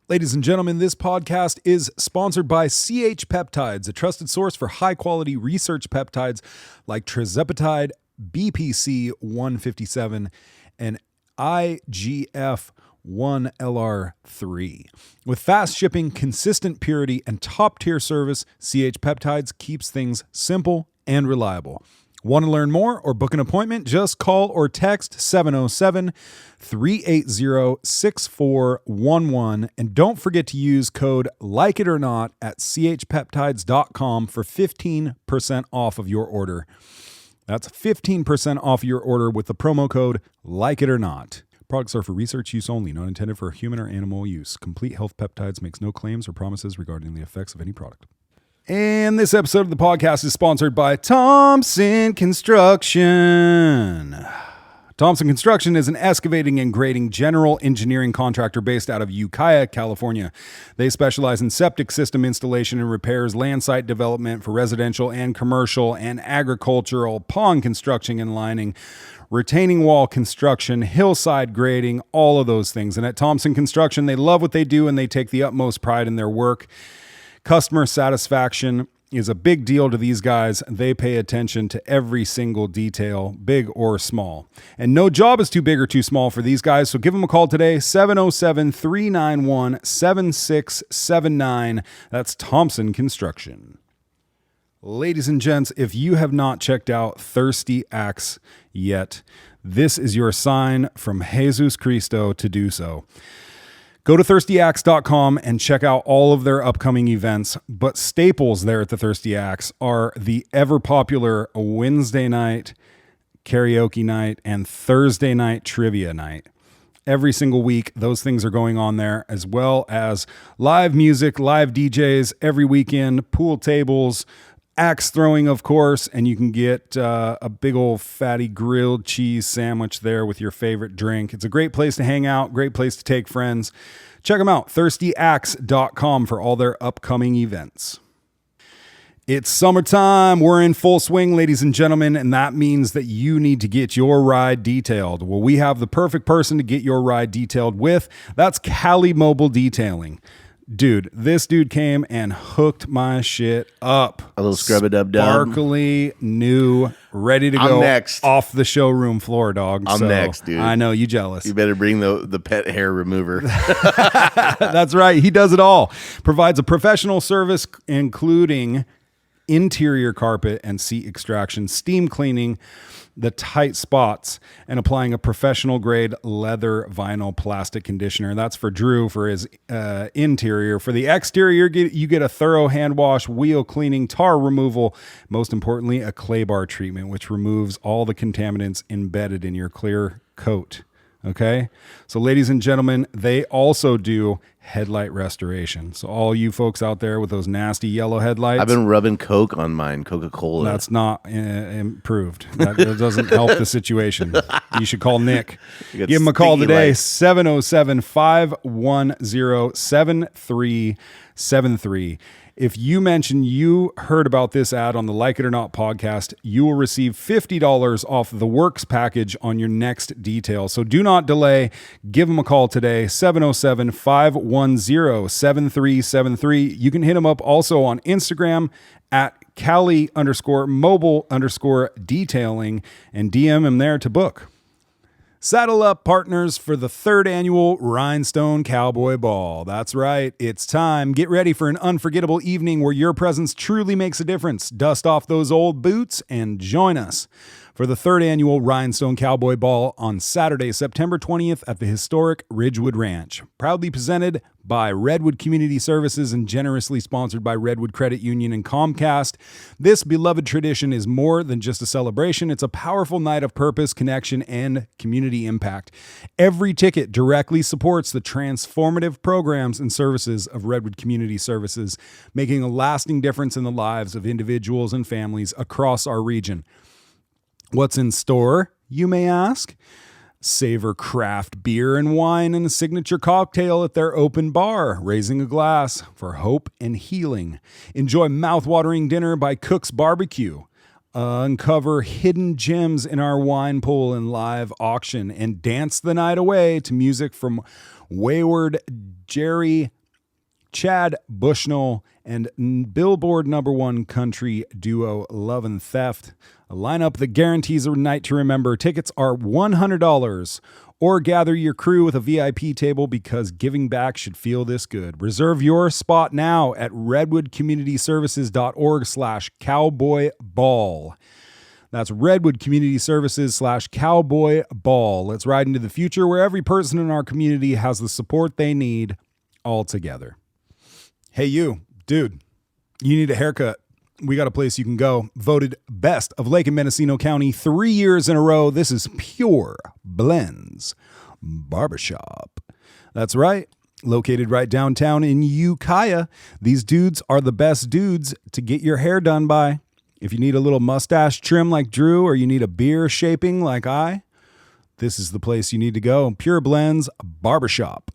Ladies and gentlemen, this podcast is sponsored by CH Peptides, a trusted source for high-quality research peptides like tirzepatide, BPC 157, and IGF 1LR3. With fast shipping, consistent purity, and top-tier service, CH Peptides keeps things simple and reliable. Want to learn more or book an appointment? Just call or text 707-380-6411. And don't forget to use code LikeItOrNot at chpeptides.com for 15% off of your order. That's 15% off your order with the promo code LikeItOrNot. Products are for research use only, not intended for human or animal use. Complete Health Peptides makes no claims or promises regarding the effects of any product. And this episode of the podcast is sponsored by Thompson Construction. Thompson Construction is an excavating and grading general engineering contractor based out of Ukiah, California. They specialize in septic system installation and repairs, land site development for residential and commercial and agricultural, pond construction and lining, retaining wall construction, hillside grading, all of those things. And at Thompson Construction, they love what they do and they take the utmost pride in their work. Customer satisfaction is a big deal to these guys. They pay attention to every single detail, big or small. And no job is too big or too small for these guys, so give them a call today, 707-391-7679. That's Thompson Construction. Ladies and gents, if you have not checked out Thirsty Axe yet, this is your sign from Jesus Cristo to do so. Go to thirstyaxe.com and check out all of their upcoming events. But staples there at the Thirsty Axe are the ever popular Wednesday night karaoke night and Thursday night trivia night. Every single week, those things are going on there, as well as live music, live DJs every weekend, pool tables, axe throwing, of course, and you can get a big old fatty grilled cheese sandwich there with your favorite drink. It's a great place to hang out, great place to take friends. Check them out, thirstyaxe.com for all their upcoming events. It's summertime. We're in full swing, ladies and gentlemen, and that means that you need to get your ride detailed. Well, we have the perfect person to get your ride detailed with. That's Cali Mobile Detailing. Dude, this dude came and hooked my shit up. A little scrub-a-dub-dub. Sparkly, new, ready to go next. Off the showroom floor, dog. I'm next, dude. I know, you jealous. You better bring the pet hair remover. That's right. He does it all. Provides a professional service, including interior carpet and seat extraction, steam cleaning, the tight spots, and applying a professional grade leather vinyl plastic conditioner. That's for Drew for his interior. For the exterior, you get a thorough hand wash, wheel cleaning, tar removal, most importantly, a clay bar treatment, which removes all the contaminants embedded in your clear coat. Okay? So ladies and gentlemen, they also do headlight restoration. So all you folks out there with those nasty yellow headlights. I've been rubbing Coke on mine, Coca-Cola. That's not improved. That doesn't help the situation. You should call Nick. Give him a call today, 707-510-7373. If you mention you heard about this ad on the Like It or Not podcast, you will receive $50 off the Works package on your next detail. So do not delay. Give them a call today, 707-510-7373. You can hit them up also on Instagram at Cali_mobile_detailing and DM him there to book. Saddle up, partners, for the third annual Rhinestone Cowboy Ball. That's right, it's time. Get ready for an unforgettable evening where your presence truly makes a difference. Dust off those old boots and join us for the third annual Rhinestone Cowboy Ball on Saturday, September 20th at the historic Ridgewood Ranch. Proudly presented by Redwood Community Services and generously sponsored by Redwood Credit Union and Comcast. This beloved tradition is more than just a celebration. It's a powerful night of purpose, connection, and community impact. Every ticket directly supports the transformative programs and services of Redwood Community Services, making a lasting difference in the lives of individuals and families across our region. What's in store, you may ask? Savor craft beer and wine and a signature cocktail at their open bar, raising a glass for hope and healing. Enjoy mouth-watering dinner by Cook's Barbecue. Uncover hidden gems in our wine pool and live auction, and dance the night away to music from Wayward Jerry Chad Bushnell, and Billboard #1 country duo Love and Theft. A lineup that guarantees a night to remember. Tickets are $100. Or gather your crew with a VIP table because giving back should feel this good. Reserve your spot now at redwoodcommunityservices.org/cowboyball. That's redwoodcommunityservices/cowboyball. Let's ride into the future where every person in our community has the support they need all together. Hey, you, dude, you need a haircut. We got a place you can go. Voted best of Lake and Mendocino County 3 years in a row. This is Pure Blends Barbershop. That's right. Located right downtown in Ukiah. These dudes are the best dudes to get your hair done by. If you need a little mustache trim like Drew, or you need a beard shaping like I, this is the place you need to go. Pure Blends Barbershop.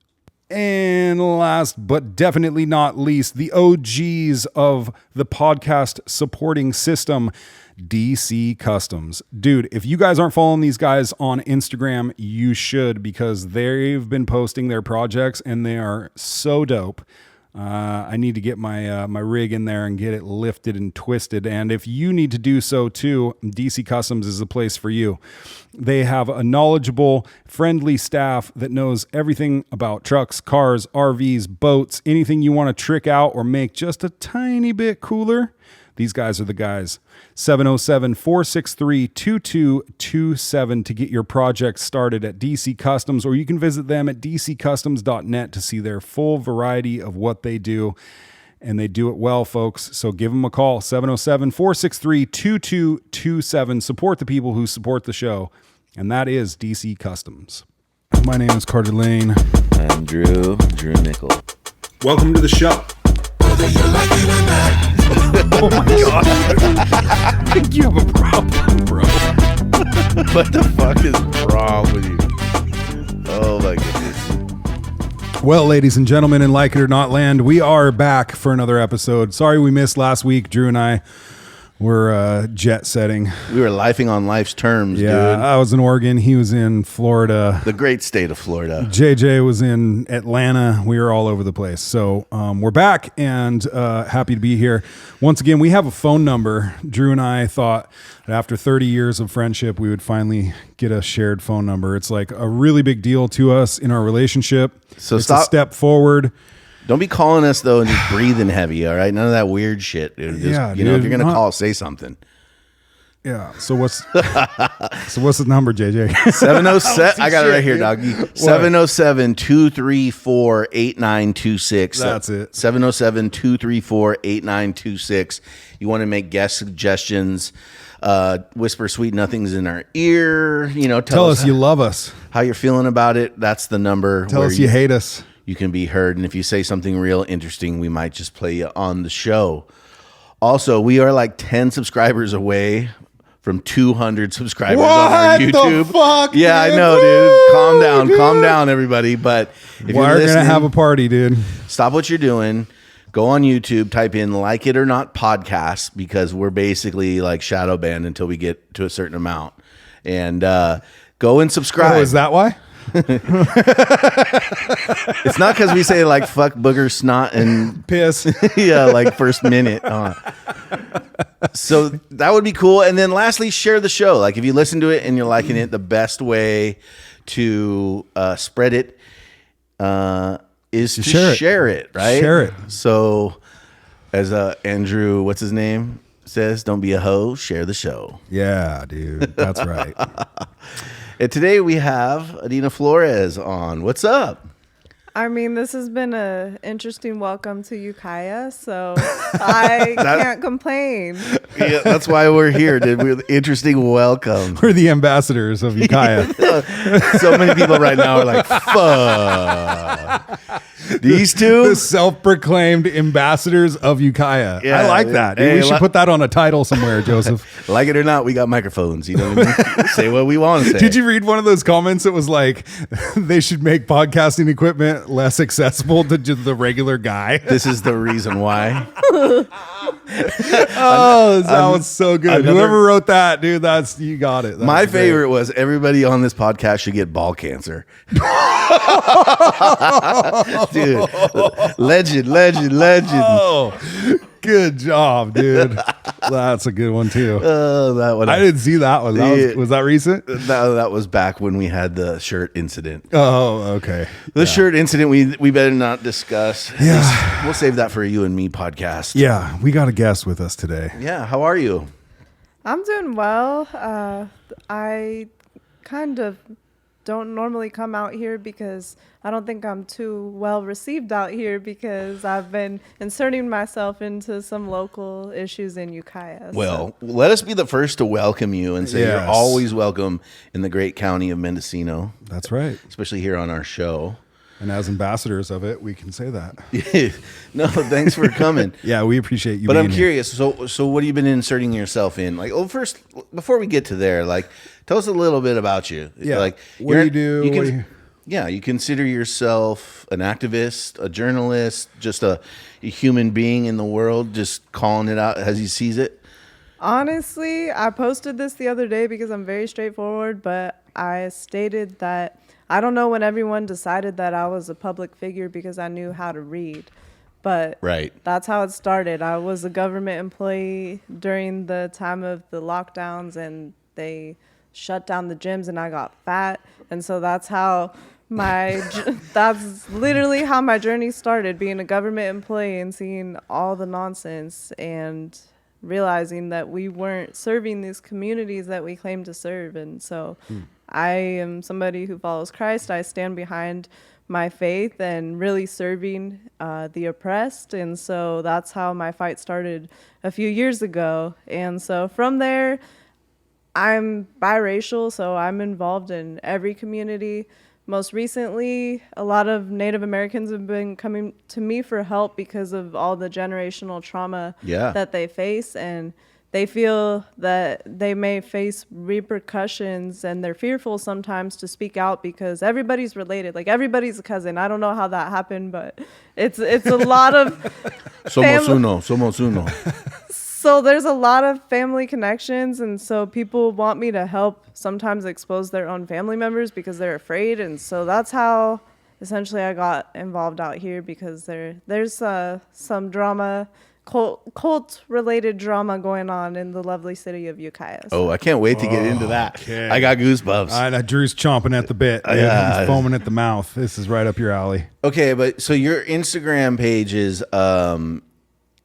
And last but definitely not least, the OGs of the podcast supporting system, DC Customs. Dude, if you guys aren't following these guys on Instagram, you should, because they've been posting their projects and they are so dope. I need to get my rig in there and get it lifted and twisted. And if you need to do so too, DC Customs is the place for you. They have a knowledgeable, friendly staff that knows everything about trucks, cars, RVs, boats, anything you want to trick out or make just a tiny bit cooler. These guys are the guys. 707-463-2227 to get your project started at DC Customs, or you can visit them at dccustoms.net to see their full variety of what they do. And they do it well, folks. So give them a call, 707-463-2227. Support the people who support the show. And that is DC Customs. My name is Carter Lane. I'm Drew Nickel. Welcome to the show. Whether you like it or not. Oh my God. I think you have a problem, bro. What the fuck is wrong with you? Oh my goodness. Well, ladies and gentlemen, in Like It or Not land, we are back for another episode. Sorry we missed last week. Drew and I were jet setting. We were lifing on life's terms, dude. I was in Oregon. He was in Florida. The great state of Florida. JJ was in Atlanta. We were all over the place. So we're back and happy to be here. Once again, we have a phone number. Drew and I thought that after 30 years of friendship, we would finally get a shared phone number. It's like a really big deal to us in our relationship. So it's a step forward. Don't be calling us, though, and just breathing heavy, all right? None of that weird shit, dude. Just, Yeah, if dude, you're going to call, say something. Yeah. So what's the number, JJ? 707. I got it right here, doggy. 707-234-8926. That's it. 707-234-8926. You want to make guest suggestions, whisper sweet nothings in our ear, tell us you love us. how you're feeling about it. That's the number. Tell us you hate us. You can be heard. And if you say something real interesting, we might just play you on the show. Also, we are like 10 subscribers away from 200 subscribers on our YouTube. What the fuck? Yeah, dude? I know, dude. Woo, Calm down, everybody. But if We're you're going to listening, have a party, dude. stop what you're doing. Go on YouTube, type in Like It or Not podcast, because we're basically like shadow banned until we get to a certain amount. And go and subscribe. Oh, is that why? It's not because we say like fuck, booger, snot, and Piss. yeah, like first minute. So that would be cool. And then lastly, share the show. Like if you listen to it and you're liking it, the best way to spread it is to share it, right? Share it. So as Andrew, what's his name, says, don't be a hoe, share the show. Yeah, dude. That's right. And today we have Adina Flores on. What's up? I mean, this has been an interesting welcome to Ukiah, so I can't complain. Yeah, that's why we're here, dude. We're the interesting welcome. We're the ambassadors of Ukiah. So many people right now are like, fuck. These two? The self-proclaimed ambassadors of Ukiah. Yeah, I like that. Dude. hey, We should put that on a title somewhere, Joseph. Like it or not, we got microphones. You know what I mean? Say what we want to say. Did you read one of those comments that was like, they should make podcasting equipment less accessible to just the regular guy? This is the reason why. Oh, that was so good. Whoever wrote that, dude, you got it. My favorite was everybody on this podcast should get ball cancer. Dude, legend. Oh, good job, dude. That's a good one too. That one. I didn't see that one. Was that recent? That was back when we had the shirt incident. Oh, okay. The shirt incident we better not discuss. Yeah. We'll save that for a you and me podcast. Yeah, we got a guest with us today. Yeah, how are you? I'm doing well. I kind of don't normally come out here because I don't think I'm too well received out here because I've been inserting myself into some local issues in Ukiah. Well, let us be the first to welcome you and say Yes. you're always welcome in the great county of Mendocino, That's right. especially here on our show. And as ambassadors of it, we can say that. No, thanks for coming. Yeah, we appreciate you. But being I'm here. curious. So what have you been inserting yourself in? Like, first, before we get to there, like, tell us a little bit about you. Yeah. Like, What do you do? Yeah, you consider yourself an activist, a journalist, just a human being in the world, just calling it out as he sees it. Honestly, I posted this the other day because I'm very straightforward, but I stated that I don't know when everyone decided that I was a public figure because I knew how to read. But Right. that's how it started. I was a government employee during the time of the lockdowns and they shut down the gyms and I got fat. And so that's how that's literally how my journey started, being a government employee and seeing all the nonsense and realizing that we weren't serving these communities that we claim to serve. And so I am somebody who follows Christ. I stand behind my faith and really serving the oppressed. And so that's how my fight started a few years ago. And so from there, I'm biracial, so I'm involved in every community. Most recently, a lot of Native Americans have been coming to me for help because of all the generational trauma that they face. And they feel that they may face repercussions and they're fearful sometimes to speak out because everybody's related. Like everybody's a cousin. I don't know how that happened, but it's a lot of Somos uno. So there's a lot of family connections, and so people want me to help sometimes expose their own family members because they're afraid. And so that's how essentially I got involved out here because there's some drama, cult-related drama going on in the lovely city of Ukiah. Oh, I can't wait to get into that. Okay. I got goosebumps. I know Drew's chomping at the bit. Yeah. He's foaming at the mouth. This is right up your alley. Okay, but so your Instagram page is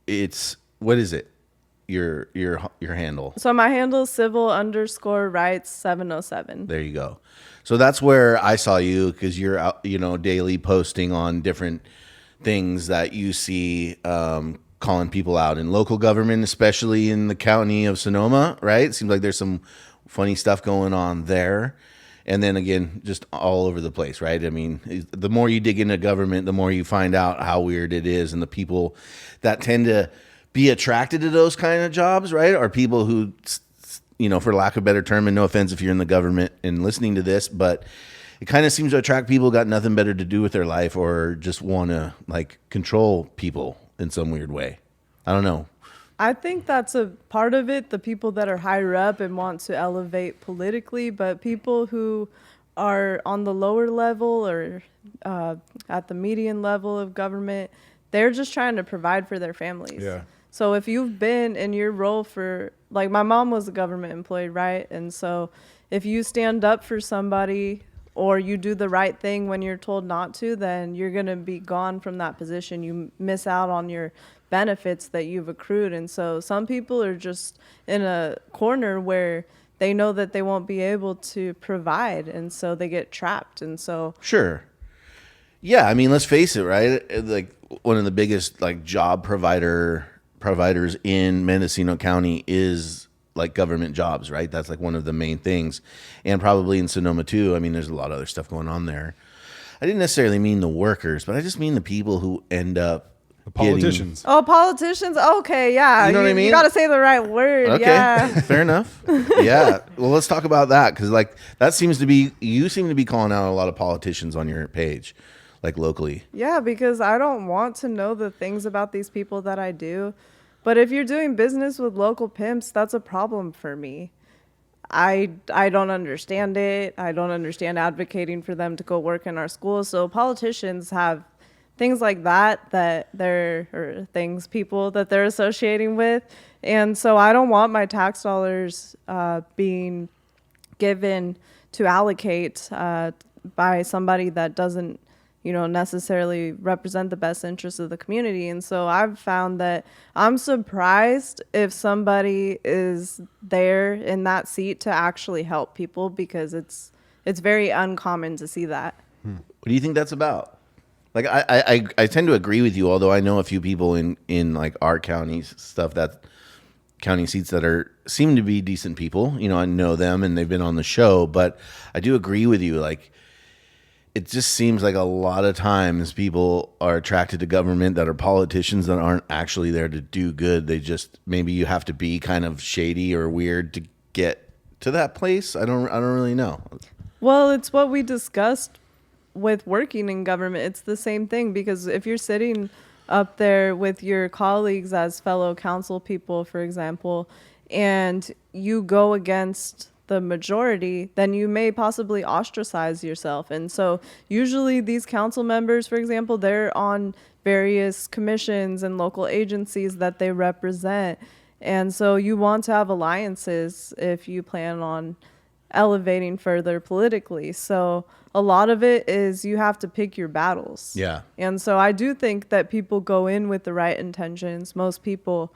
it's what is it? Your handle. So my handle is civil_rights 707. There you go. So that's where I saw you because you're out, daily posting on different things that you see, calling people out in local government, especially in the county of Sonoma, right? It seems like there's some funny stuff going on there. And then again, just all over the place, right? I mean, the more you dig into government, the more you find out how weird it is. And the people that tend to be attracted to those kind of jobs, right, are people who, for lack of a better term, and no offense if you're in the government and listening to this, but it kind of seems to attract people who got nothing better to do with their life or just want to like control people in some weird way. I don't know. I think that's a part of it, the people that are higher up and want to elevate politically, but people who are on the lower level or at the median level of government, they're just trying to provide for their families. Yeah. So if you've been in your role for, like my mom was a government employee, right? And so if you stand up for somebody or you do the right thing when you're told not to, then you're going to be gone from that position. You miss out on your benefits that you've accrued. And so some people are just in a corner where they know that they won't be able to provide. And so they get trapped. And so. Sure. Yeah. I mean, let's face it, right? Like one of the biggest like job providers in Mendocino County is like government jobs, right? That's like one of the main things. And probably in Sonoma too. I mean, there's a lot of other stuff going on there. I didn't necessarily mean the workers, but I just mean the people who end up The politicians. Politicians? Okay, yeah. You know what I mean? You got to say the right word. Okay, Yeah. fair enough. Yeah. Well, let's talk about that because like that seems to be, you seem to be calling out a lot of politicians on your page, like locally. Yeah, because I don't want to know the things about these people that I do. But if you're doing business with local pimps, that's a problem for me. I don't understand it. I don't understand advocating for them to go work in our schools. So politicians have things like that or things, people that they're associating with. And so I don't want my tax dollars being given to allocate by somebody that doesn't, necessarily represent the best interests of the community. And so I've found that I'm surprised if somebody is there in that seat to actually help people, because it's very uncommon to see that. What do you think that's about? Like, I tend to agree with you, although I know a few people in like our counties stuff, that county seats that seem to be decent people. I know them and they've been on the show, but I do agree with you. Like, it just seems like a lot of times people are attracted to government that are politicians that aren't actually there to do good. They just, maybe you have to be kind of shady or weird to get to that place. I don't really know. Well, it's what we discussed with working in government. It's the same thing, because if you're sitting up there with your colleagues as fellow council people, for example, and you go against the majority, then you may possibly ostracize yourself. And so usually these council members, for example, they're on various commissions and local agencies that they represent. And so you want to have alliances if you plan on elevating further politically. So a lot of it is you have to pick your battles. Yeah. And so I do think that people go in with the right intentions, most people,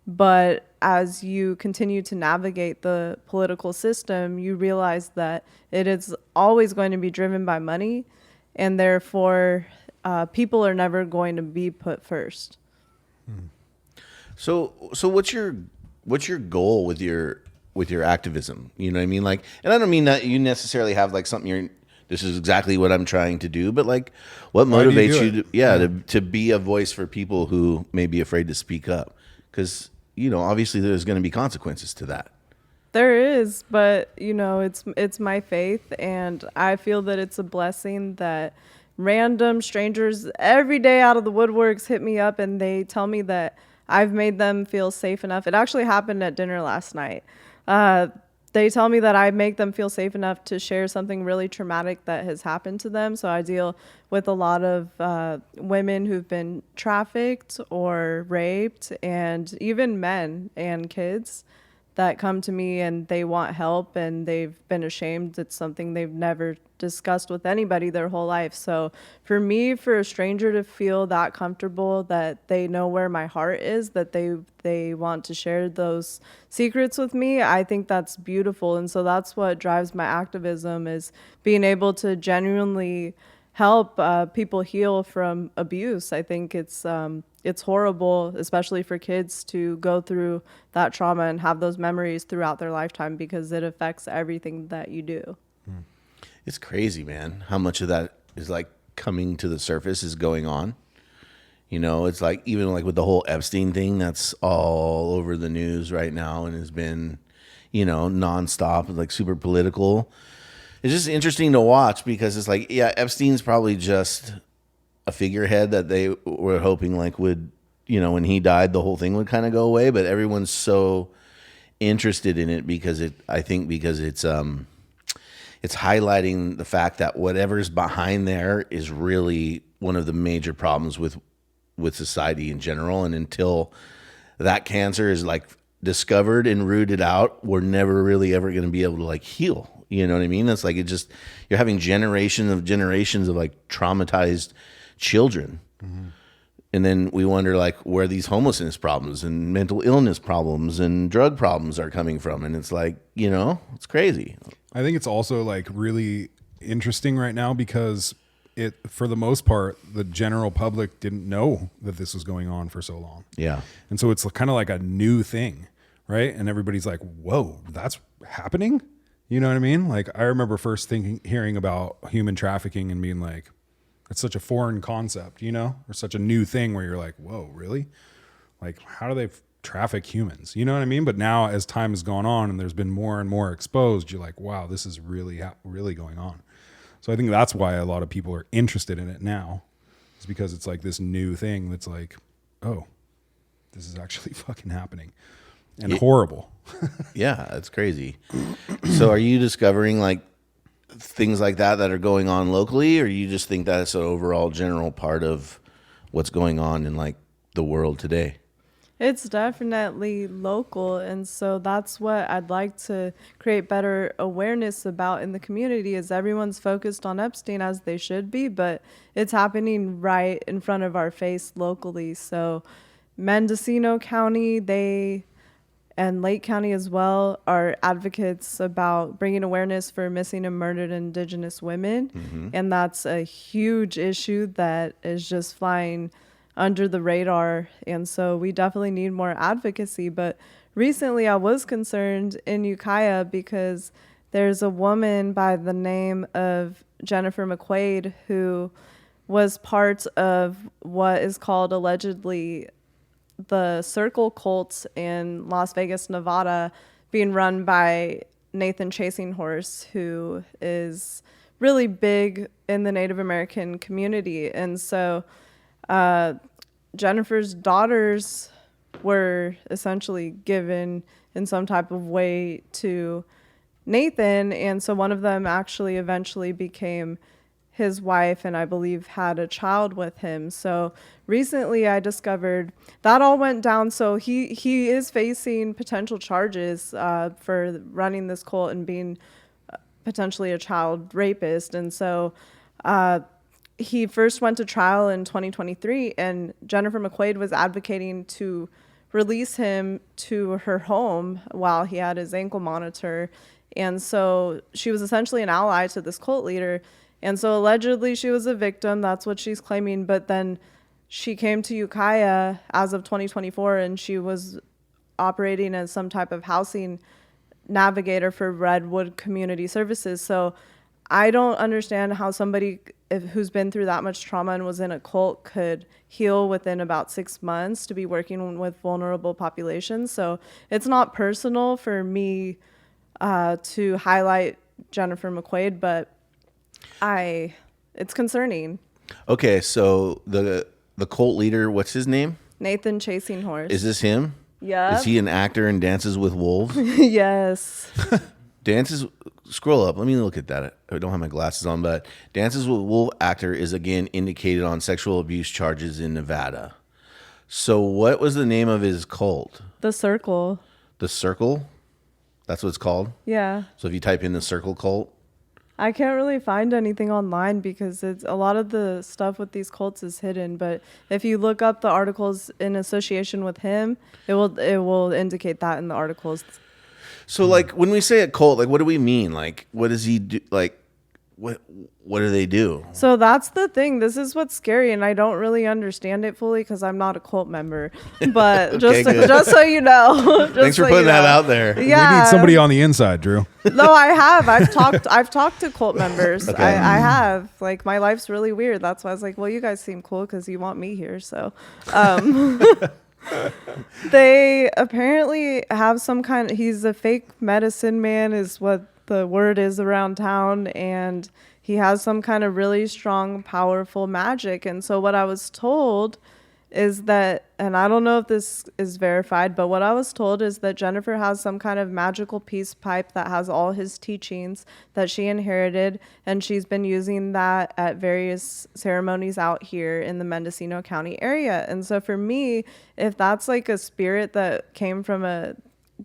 but as you continue to navigate the political system, you realize that it is always going to be driven by money, and therefore people are never going to be put first. So what's your goal with your activism? You know what I mean? Like, and I don't mean that you necessarily have like something this is exactly what I'm trying to do, but like, what motivates you to be a voice for people who may be afraid to speak up? Because, obviously there's going to be consequences to that. There is, but it's my faith, and I feel that it's a blessing that random strangers every day out of the woodworks hit me up and they tell me that I've made them feel safe enough. It actually happened at dinner last night. They tell me that I make them feel safe enough to share something really traumatic that has happened to them. So I deal with a lot of women who've been trafficked or raped, and even men and kids that come to me and they want help, and they've been ashamed. It's something they've never discussed with anybody their whole life. So for me, for a stranger to feel that comfortable, that they know where my heart is, that they want to share those secrets with me, I think that's beautiful. And so that's what drives my activism, is being able to genuinely help people heal from abuse. I think it's horrible, especially for kids, to go through that trauma and have those memories throughout their lifetime, because it affects everything that you do. It's crazy, man, how much of that is like coming to the surface, is going on. It's like, even like with the whole Epstein thing, that's all over the news right now and has been, nonstop, like super political. It's just interesting to watch, because it's like, yeah, Epstein's probably just a figurehead that they were hoping like would, when he died, the whole thing would kind of go away. But everyone's so interested in it because it's highlighting the fact that whatever's behind there is really one of the major problems with society in general. And until that cancer is like discovered and rooted out, we're never really ever going to be able to like heal. You know what I mean? It's like, you're having generations of like traumatized children. Mm-hmm. And then we wonder like where these homelessness problems and mental illness problems and drug problems are coming from. And it's like, it's crazy. I think it's also like really interesting right now, because for the most part, the general public didn't know that this was going on for so long. Yeah. And so it's kind of like a new thing, right? And everybody's like, whoa, that's happening? You know what I mean? Like, I remember first hearing about human trafficking and being like, it's such a foreign concept, or such a new thing, where you're like, whoa, really? Like, how do they traffic humans? You know what I mean? But now, as time has gone on and there's been more and more exposed, you're like, wow, this is really, really going on. So I think that's why a lot of people are interested in it now. It's because it's like this new thing that's like, oh, this is actually fucking happening. and horrible. Yeah, that's crazy. So are you discovering like things like that are going on locally, or you just think that it's an overall general part of what's going on in like the world today? It's definitely local, and so that's what I'd like to create better awareness about in the community. Is everyone's focused on Epstein, as they should be, but it's happening right in front of our face locally. So Mendocino County, and Lake County as well are advocates about bringing awareness for missing and murdered Indigenous women, and that's a huge issue that is just flying under the radar, and so we definitely need more advocacy. But recently I was concerned in Ukiah because there's a woman by the name of Jennifer McQuaid who was part of what is called allegedly the Circle cult in Las Vegas, Nevada, being run by Nathan Chasing Horse, who is really big in the Native American community. And so Jennifer's daughters were essentially given in some type of way to Nathan, and so one of them actually eventually became his wife, and I believe had a child with him. So recently I discovered that all went down. So he is facing potential charges for running this cult and being potentially a child rapist. And so he first went to trial in 2023, and Jennifer McQuaid was advocating to release him to her home while he had his ankle monitor. And so she was essentially an ally to this cult leader. And so allegedly she was a victim. That's what she's claiming. But then she came to Ukiah as of 2024, and she was operating as some type of housing navigator for Redwood Community Services. So I don't understand how somebody who's been through that much trauma and was in a cult could heal within about 6 months to be working with vulnerable populations. So it's not personal for me to highlight Jennifer McQuaid, but it's concerning. Okay, so the cult leader, what's his name? Nathan Chasing Horse. Is this him? Yeah. Is he an actor in Dances with Wolves? Yes. Scroll up. Let me look at that. I don't have my glasses on, but Dances with Wolf actor is again indicated on sexual abuse charges in Nevada. So what was the name of his cult? The Circle. The Circle? That's what it's called? Yeah. So if you type in the Circle cult? I can't really find anything online because it's a lot of the stuff with these cults is hidden. But if you look up the articles in association with him, it will indicate that in the articles. So, like, when we say a cult, like, what do we mean? Like, what does he do? Like, what do they do? So that's the thing. This is what's scary, and I don't really understand it fully because I'm not a cult member. But Okay, just so you know. Thanks for putting that out there. Yeah. We need somebody on the inside, Drew. No, I have. I've talked to cult members. Okay. I have. Like, my life's really weird. That's why I was like, well, you guys seem cool because you want me here. So, they apparently have some kind of, he's a fake medicine man is what the word is around town, and he has some kind of really strong, powerful magic. And so what I was told is that, and I don't know if this is verified, but what I was told is that Jennifer has some kind of magical peace pipe that has all his teachings that she inherited, and she's been using that at various ceremonies out here in the Mendocino County area. And so for me, if that's like a spirit that came from a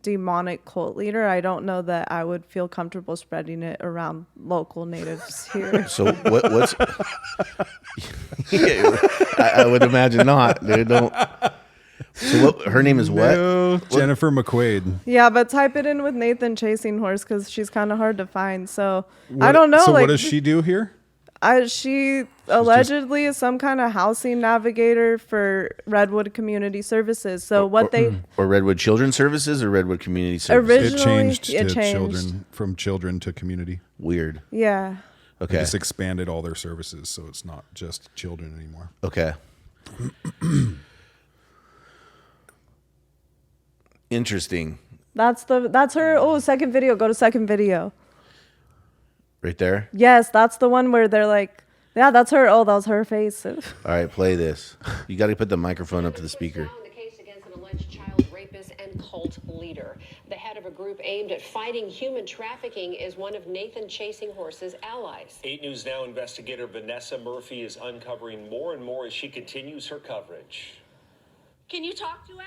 demonic cult leader, I don't know that I would feel comfortable spreading it around local natives here. So what's yeah, I would imagine not. They don't. So her name is what? No, Jennifer McQuaid. Yeah, but type it in with Nathan Chasing Horse because she's kind of hard to find. So I don't know. So like, what does she do here? She allegedly is some kind of housing navigator for Redwood Community Services. So or Redwood Children's Services or Redwood Community Services? It changed it to changed. children, from children to community. Weird. Yeah. They Okay. just expanded all their services, so it's not just children anymore. Okay. Interesting. That's her. Oh, second video. Go to second video. Right there. Yes, that's the one where they're like, yeah, that's her. Oh, that was her face. All right, play this. You got to put the microphone up to the speaker. The case against an alleged child rapist and and cult leader. The head of a group aimed at fighting human trafficking is one of Nathan Chasing Horse's allies. 8 News Now investigator Vanessa Murphy is uncovering more and more as she continues her coverage. Can you talk to us?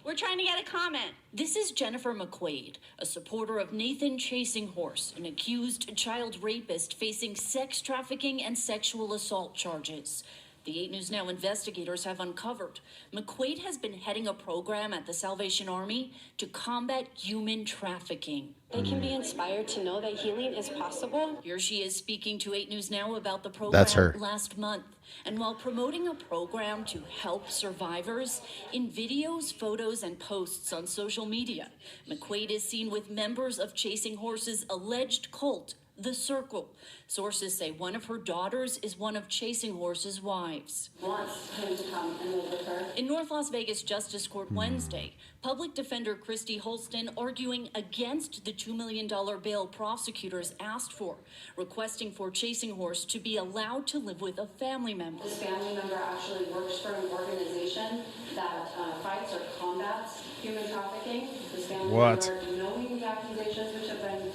We're trying to get a comment. This is Jennifer McQuaid, a supporter of Nathan Chasing Horse, an accused child rapist facing sex trafficking and sexual assault charges. The 8 News Now investigators have uncovered McQuaid has been heading a program at the Salvation Army to combat human trafficking. They can be inspired to know that healing is possible. Here she is speaking to 8 News Now about the program That's her. last month. And while promoting a program to help survivors, in videos, photos, and posts on social media, McQuaid is seen with members of Chasing Horse's alleged cult, The Circle. Sources say one of her daughters is one of Chasing Horse's wives. Wants him to come and live with her. In North Las Vegas Justice Court Wednesday, public defender Christy Holston arguing against the $2 million bail prosecutors asked for, requesting for Chasing Horse to be allowed to live with a family member. This family member actually works for an organization that fights or combats human trafficking. This family member, knowing the accusations which have been,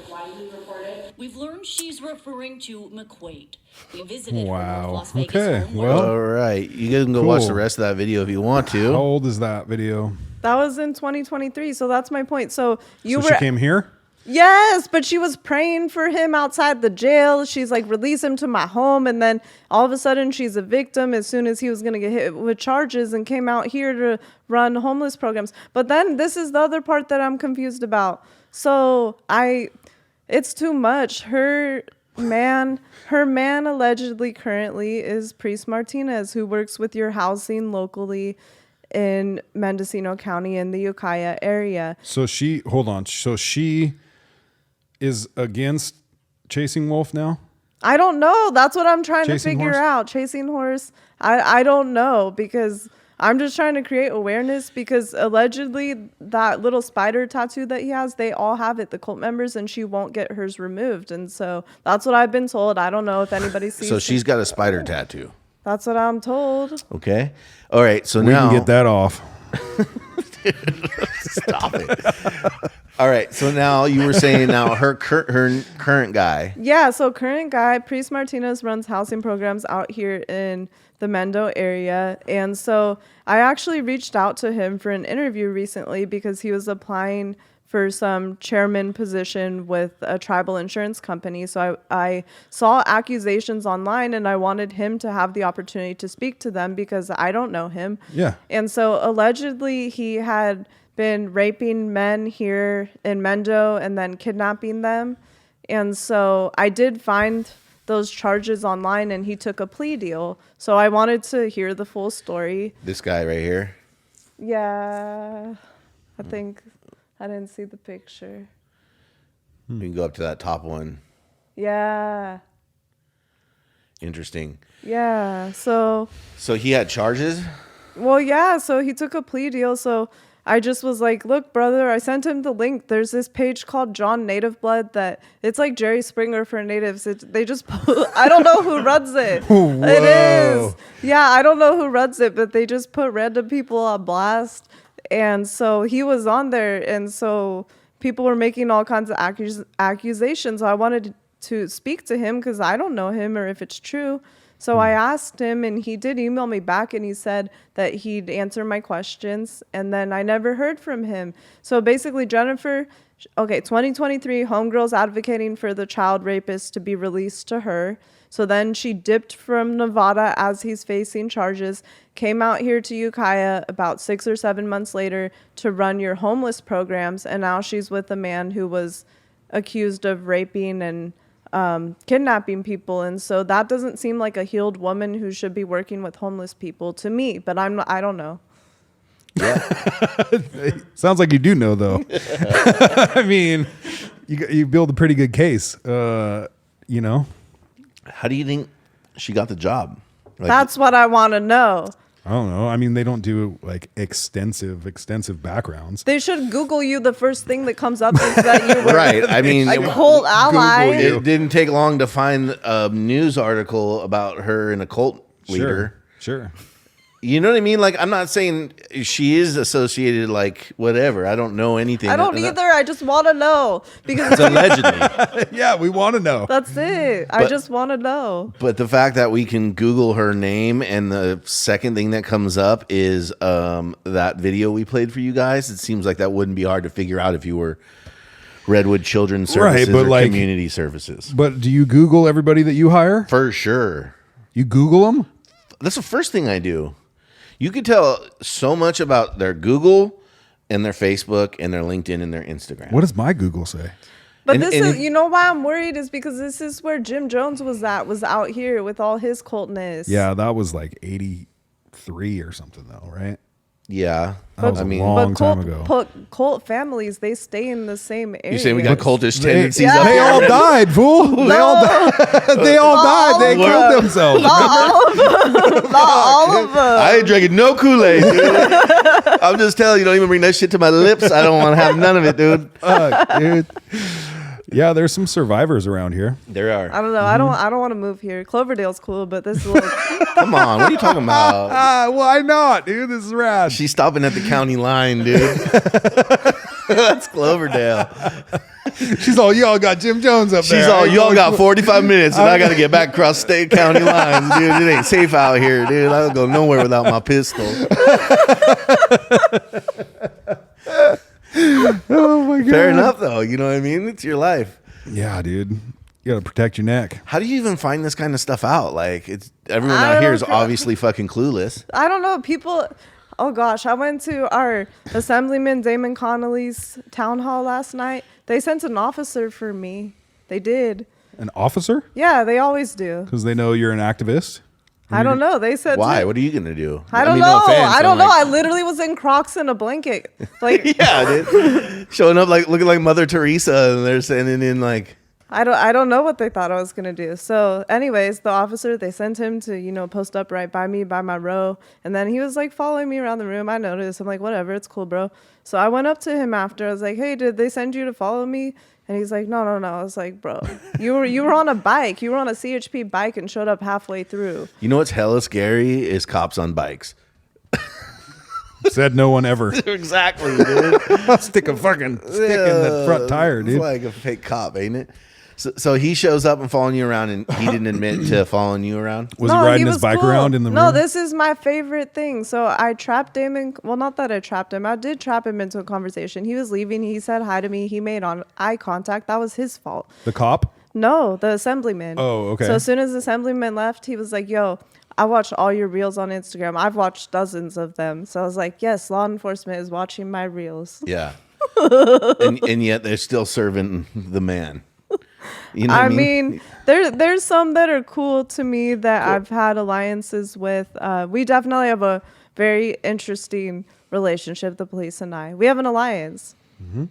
widely reported. We've learned she's referring to McQuaid. We visited her Wow. North Las Vegas Okay, home. well- All right. You guys can go watch the rest of that video if you want How to. old is that video? That was in 2023, so that's my point. So you So were she came here? Yes, but she was praying for him outside the jail. She's like, release him to my home. And then all of a sudden she's a victim as soon as he was going to get hit with charges and came out here to run homeless programs. But then this is the other part that I'm confused about. So it's too much. Her man allegedly currently is Priest Martinez, who works with your housing locally in Mendocino County in the Ukiah area. So hold on. So she is against Chasing Wolf now? I don't know. That's what I'm trying Chasing to figure Horse? out. Chasing Horse. I don't know, because I'm just trying to create awareness, because allegedly that little spider tattoo that he has, they all have it, the cult members, and she won't get hers removed. And so that's what I've been told. I don't know if anybody sees So it. she's got a spider tattoo. That's what I'm told. Okay. All right. So We now can get that off. Stop it. All right. So now you were saying now her current guy. Yeah, so current guy, Priest Martinez, runs housing programs out here in the Mendo area. And so I actually reached out to him for an interview recently because he was applying for some chairman position with a tribal insurance company. So I saw accusations online and I wanted him to have the opportunity to speak to them because I don't know him. Yeah. And so allegedly he had been raping men here in Mendo and then kidnapping them. And so I did find those charges online and he took a plea deal. So I wanted to hear the full story. This guy right here. Yeah, I think I didn't see the picture. You can go up to that top one. Yeah. Interesting. Yeah. So he had charges? Well, yeah, so he took a plea deal. So I just was like, look, brother, I sent him the link. There's this page called John Native Blood that it's like Jerry Springer for natives. They just, I don't know who runs it. Whoa. It is. Yeah, I don't know who runs it, but they just put random people on blast. And so he was on there. And so people were making all kinds of accusations. I wanted to speak to him because I don't know him or if it's true. So I asked him and he did email me back and he said that he'd answer my questions, and then I never heard from him. So basically Jennifer, 2023, homegirl's advocating for the child rapist to be released to her. So then she dipped from Nevada as he's facing charges, came out here to Ukiah about 6 or 7 months later to run your homeless programs, and now she's with a man who was accused of raping and kidnapping people. And so that doesn't seem like a healed woman who should be working with homeless people to me, but I don't know. Sounds like you do know, though. I mean, you build a pretty good case, How do you think she got the job? That's what I want to know. I don't know. I mean, they don't do like extensive backgrounds. They should Google you. The first thing that comes up is that you were Right. I mean, a cult ally. it didn't take long to find a news article about her and a cult leader. Sure. You know what I mean? Like, I'm not saying she is associated, like, whatever. I don't know anything. I don't either. I just want to know because It's allegedly. Yeah, we want to know. that's it. I just want to know. But the fact that we can Google her name and the second thing that comes up is that video we played for you guys, it seems like that wouldn't be hard to figure out if you were Redwood Children's Services but or like, Community Services. But do you Google everybody that you hire? For sure. You Google them? That's the first thing I do. You could tell so much about their Google and their Facebook and their LinkedIn and their Instagram. What does my Google say? But And- this and is, if- you know why I'm worried is because this is where Jim Jones was out here with all his cultness. Yeah, that was like 83 or something though, right? Yeah. That was I a mean, long But time ago. cult families, they stay in the same area. you saying we got cultish tendencies Yeah. up They here? all died, fool. They all died. They all died. They killed themselves. Not all of them. Not all of them. I ain't drinking no Kool-Aid, dude. I'm just telling you, don't even bring that shit to my lips. I don't want to have none of it, dude. Dude. Yeah, there's some survivors around here. There I are. don't know. I don't want to move here. Cloverdale's cool, but this is a little. Come on, what are you talking about? Why not, dude? This is rad. She's stopping at the county line, dude. That's Cloverdale. She's all, y'all got Jim Jones up there. She's all, y'all got 45 minutes, and I got to get back across state county lines, dude. It ain't safe out here, dude. I don't go nowhere without my pistol. Oh my god. Fair enough, though. You know what I mean? It's your life. Yeah, dude. You gotta protect your neck. How do you even find this kind of stuff out? Like, it's everyone I out here don't is know. obviously fucking clueless. I don't know. People. Oh gosh, I went to our Assemblyman Damon Connolly's town hall last night. They sent an officer for me. They did. An officer? Yeah, they always do. Because they know you're an activist? I don't know. They said Why? What are you gonna do? I don't mean, know. no offense, I don't I'm know. like- I literally was in Crocs and a blanket. Like yeah, dude. Showing up like looking like Mother Teresa, and they're sending in like. I don't know what they thought I was gonna do. So, anyways, the officer, they sent him to post up right by me by my row, and then he was like following me around the room. I noticed. I'm like, whatever, it's cool, bro. So I went up to him after. I was like, hey, did they send you to follow me? And he's like, no. I was like, bro, you were on a bike. You were on a CHP bike and showed up halfway through. You know what's hella scary is cops on bikes. Said no one ever. Exactly, dude. Stick a fucking stick in the front tire, dude. It's like a fake cop, ain't it? So he shows up and following you around, and he didn't admit to following you around. Was he riding his bike cool. around in the No, room? this is my favorite thing. So I trapped Damon. Well, not that I trapped him. I did trap him into a conversation. He was leaving. He said hi to me. He made eye contact. That was his fault. The cop? No, the assemblyman. Oh, okay. So as soon as the assemblyman left, he was like, yo, I watched all your reels on Instagram. I've watched dozens of them. So I was like, yes, law enforcement is watching my reels. Yeah. and yet they're still serving the man. You know what I mean, there's some that are cool to me that I've had alliances with. We definitely have a very interesting relationship, the police and I. We have an alliance. Mm-hmm.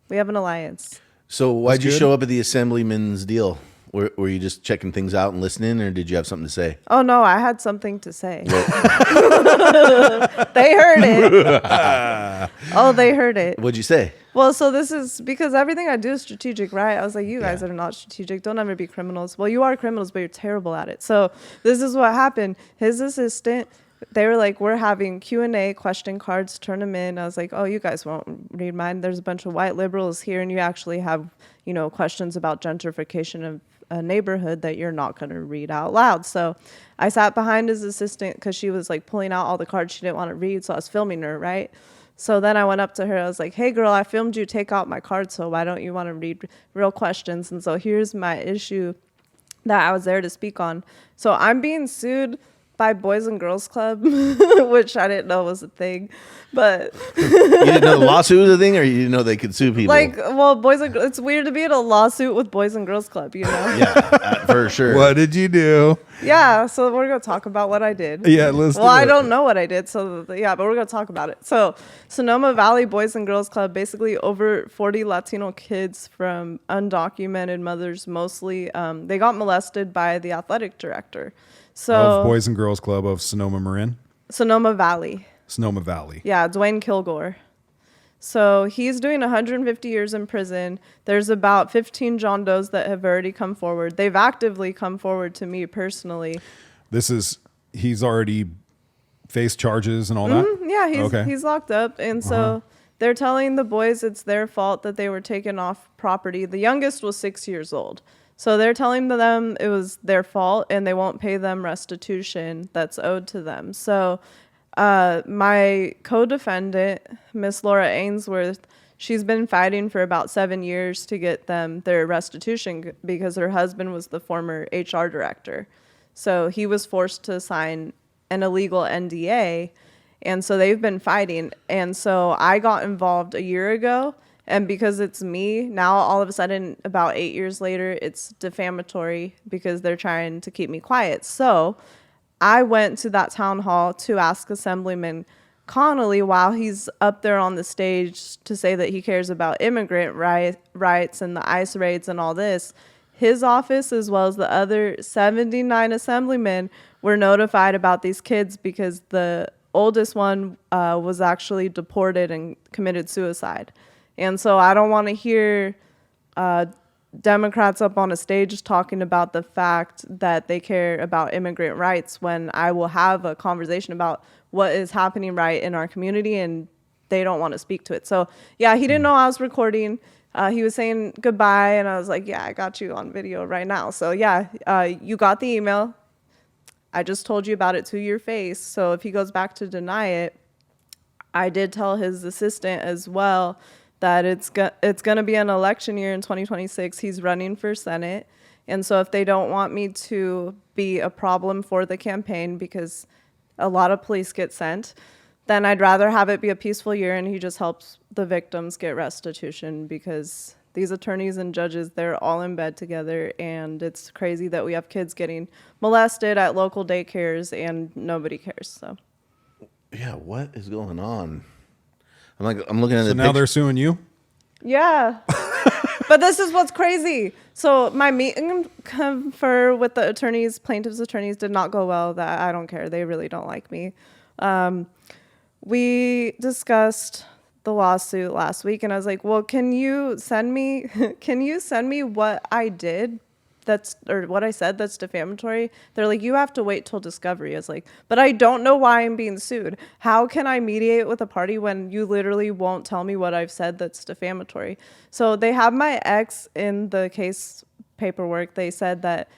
We have an alliance. So why'd you good. show up at the assemblyman's deal? Were you just checking things out and listening, or did you have something to say? Oh, no, I had something to say. They heard it. Oh, they heard it. What'd you say? Well, so this is because everything I do is strategic, right? I was like, you guys are not strategic. Don't ever be criminals. Well, you are criminals, but you're terrible at it. So this is what happened. His assistant, they were like, we're having Q&A, question cards, turn them in. I was like, oh, you guys won't read mine. There's a bunch of white liberals here, and you actually have, questions about gentrification of a neighborhood that you're not going to read out loud. So I sat behind his assistant because she was like pulling out all the cards she didn't want to read. So I was filming her, right? So then I went up to her. I was like, hey, girl, I filmed you take out my card. So why don't you want to read real questions? And so here's my issue that I was there to speak on. So I'm being sued by Boys and Girls Club, which I didn't know was a thing. But You didn't know the lawsuit was a thing, or you didn't know they could sue people? it's weird to be in a lawsuit with Boys and Girls Club, Yeah, for sure. What did you do? Yeah, so we're going to talk about what I did. Yeah, let's Well, do I it. don't know what I did, but we're going to talk about it. So, Sonoma Valley Boys and Girls Club, basically over 40 Latino kids from undocumented mothers mostly, they got molested by the athletic director. So, Of Boys and Girls Club of Sonoma Marin? Sonoma Valley. Sonoma Valley. Yeah, Dwayne Kilgore. So he's doing 150 years in prison. There's about 15 John Does that have already come forward. They've actively come forward to me personally. He's already face charges and all that? Yeah, he's locked up, and so they're telling the boys it's their fault that they were taken off property. The youngest was 6 years old, so they're telling them it was their fault, and they won't pay them restitution that's owed to them. So, my co-defendant, Miss Laura Ainsworth, she's been fighting for about 7 years to get them their restitution because her husband was the former HR director. So he was forced to sign an illegal NDA. And so they've been fighting. And so I got involved a year ago. And because it's me, now all of a sudden, about 8 years later, it's defamatory because they're trying to keep me quiet. So I went to that town hall to ask Assemblyman Connolly while he's up there on the stage to say that he cares about immigrant rights and the ICE raids and all this. His office, as well as the other 79 assemblymen, were notified about these kids because the oldest one was actually deported and committed suicide. And so I don't want to hear Democrats up on a stage talking about the fact that they care about immigrant rights when I will have a conversation about what is happening right in our community, and they don't want to speak to it. So, yeah, he didn't know I was recording. He was saying goodbye, and I was like, yeah, I got you on video right now. So, yeah, you got the email. I just told you about it to your face. So if he goes back to deny it, I did tell his assistant as well that it's going to be an election year in 2026. He's running for Senate. And so if they don't want me to be a problem for the campaign because a lot of police get sent, then I'd rather have it be a peaceful year and he just helps the victims get restitution because these attorneys and judges, they're all in bed together, and it's crazy that we have kids getting molested at local daycares and nobody cares. So, yeah, what is going on? I'm looking at So now they're suing you? yeah. But this is what's crazy. So my meet and confer with the attorneys, plaintiffs' attorneys, did not go well. That I don't care. They really don't like me. We discussed the lawsuit last week, and I was like, well, can you send me what I did or what I said that's defamatory? They're like, you have to wait till discovery. I was like, but I don't know why I'm being sued. How can I mediate with a party when you literally won't tell me what I've said that's defamatory? So they have my ex in the case paperwork. They said that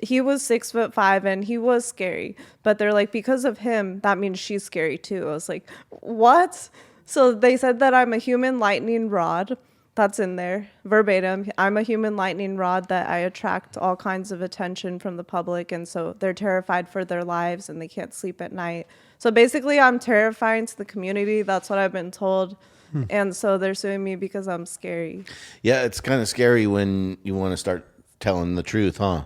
he was 6'5" and he was scary, but they're like, because of him, that means she's scary too. I was like, what? So they said that I'm a human lightning rod. That's in there, verbatim. I'm a human lightning rod that I attract all kinds of attention from the public, and so they're terrified for their lives and they can't sleep at night. So basically, I'm terrifying to the community. That's what I've been told. And so they're suing me because I'm scary. Yeah, it's kind of scary when you want to start telling the truth, huh?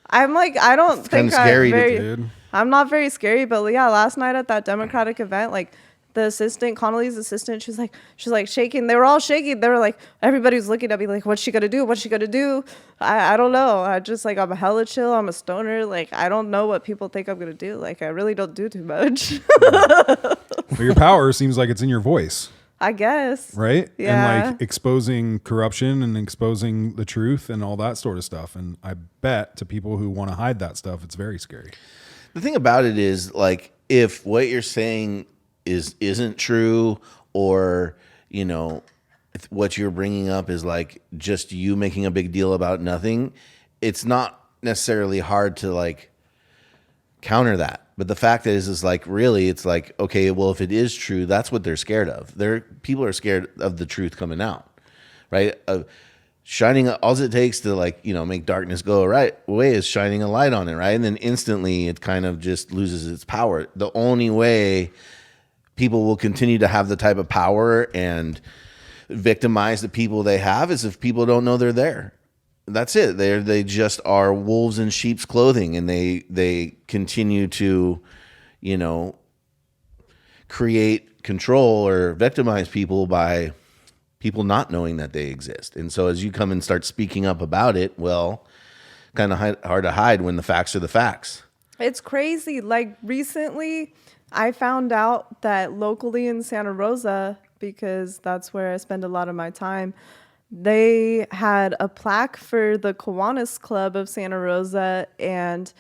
I'm like, I don't think Dude. I'm not very scary, but yeah, last night at that Democratic event, like, the assistant, Connolly's assistant, she's like shaking. They were all shaking. They were like, everybody was looking at me like, what's she gonna do? What's she gonna do? I don't know. I'm hella chill. I'm a stoner. Like, I don't know what people think I'm gonna do. Like, I really don't do too much. Well, your power seems like it's in your voice, I guess. right? Yeah. And like exposing corruption and exposing the truth and all that sort of stuff. And I bet to people who want to hide that stuff, it's very scary. The thing about it is, like, if what you're saying isn't true, or if what you're bringing up is like just you making a big deal about nothing, it's not necessarily hard to like counter that. But the fact is like, really, it's like, okay, well, if it is true, that's what they're scared of. People are scared of the truth coming out, right? Shining, all it takes to like, make darkness go away is shining a light on it, right? And then instantly it kind of just loses its power. The only way people will continue to have the type of power and victimize the people they have is if people don't know they're there. That's it. They just are wolves in sheep's clothing, and they continue to, create control or victimize people by people not knowing that they exist. And so as you come and start speaking up about it, well, kind of hard to hide when the facts are the facts. It's crazy. Like, recently, I found out that locally in Santa Rosa, because that's where I spend a lot of my time, they had a plaque for the Kiwanis Club of Santa Rosa, and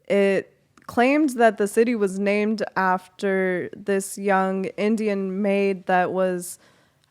it claimed that the city was named after this young Indian maid that was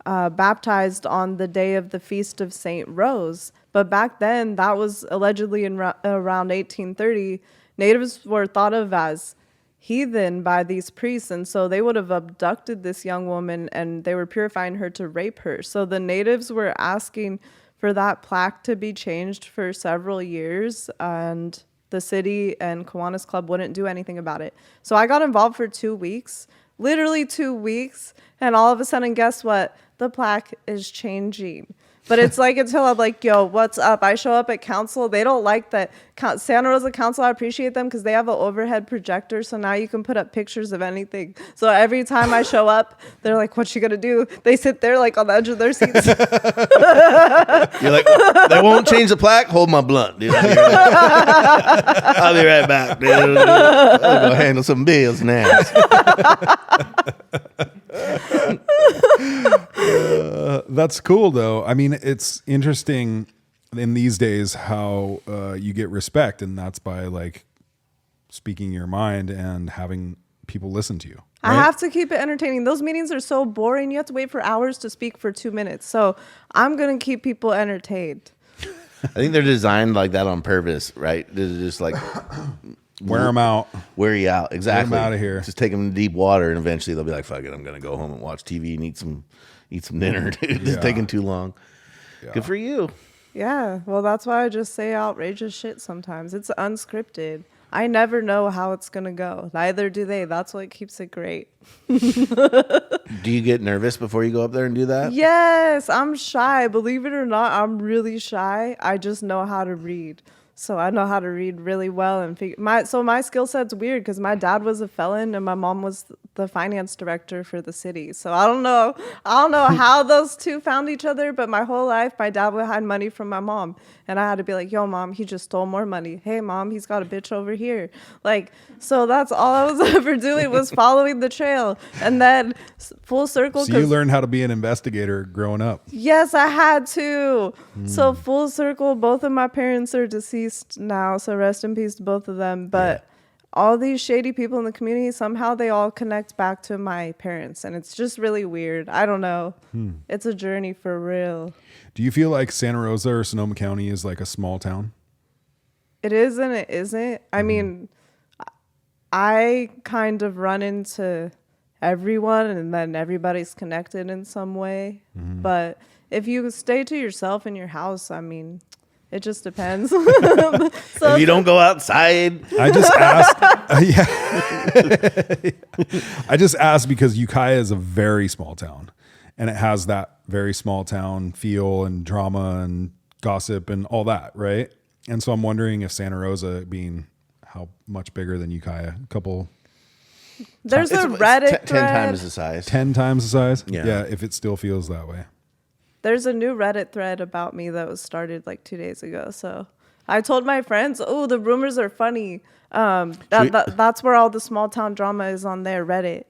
baptized on the day of the Feast of St. Rose. But back then, that was allegedly in around 1830. Natives were thought of as heathen by these priests, and so they would have abducted this young woman and they were purifying her to rape her. So the natives were asking for that plaque to be changed for several years, and the city and Kiwanis Club wouldn't do anything about it. So I got involved for 2 weeks, literally 2 weeks, and all of a sudden, guess what? The plaque is changing. But it's like until I'm like, yo, what's up? I show up at council. They don't like that. Santa Rosa Council, I appreciate them because they have an overhead projector. So now you can put up pictures of anything. So every time I show up, they're like, what's she going to do? They sit there like on the edge of their seats. You're like, they won't change the plaque? Hold my blunt, dude. I'll be right back, dude. I'll go handle some bills now. That's cool, though. I mean, it's interesting in these days how you get respect, and that's by like speaking your mind and having people listen to you. I right? have to keep it entertaining. Those meetings are so boring. You have to wait for hours to speak for 2 minutes. So I'm going to keep people entertained. I think they're designed like that on purpose, right? They're just like Wear them out. wear you out. Exactly. Get 'em outta here. Just take them to deep water, and eventually they'll be like, "Fuck it, I'm gonna go home and watch TV and eat some dinner." Dude, it's taking too long. Good for you. Yeah, well, that's why I just say outrageous shit sometimes. It's unscripted. I never know how it's going to go. Neither do they. That's what keeps it great. Do you get nervous before you go up there and do that? Yes, I'm shy. Believe it or not, I'm really shy. I just know how to read. So I know how to read really well and my skill set's weird because my dad was a felon and my mom was the finance director for the city. So I don't know how those two found each other, but my whole life my dad would hide money from my mom, and I had to be like, "Yo, mom, he just stole more money. Hey, mom, he's got a bitch over here." Like, so that's all I was ever doing was following the trail, and then full circle. So you learned how to be an investigator growing up. Yes, I had to. So full circle, both of my parents are deceased now, so rest in peace to both of them. But all these shady people in the community, somehow they all connect back to my parents, and it's just really weird. I don't know. It's a journey for real. Do you feel like Santa Rosa or Sonoma County is like a small town? It is and it isn't. I mean, I kind of run into everyone, and then everybody's connected in some way. But if you stay to yourself in your house, I mean, it just depends. So If you don't go outside. I just asked. I just asked because Ukiah is a very small town, and it has that very small town feel and drama and gossip and all that, right? And so I'm wondering if Santa Rosa, being how much bigger than Ukiah, a couple. there's a It's Reddit 10 thread. times the size. 10 times the size? Yeah. If it still feels that way. There's a new Reddit thread about me that was started like 2 days ago. So I told my friends, "Oh, the rumors are funny." That's where all the small town drama is, on their Reddit.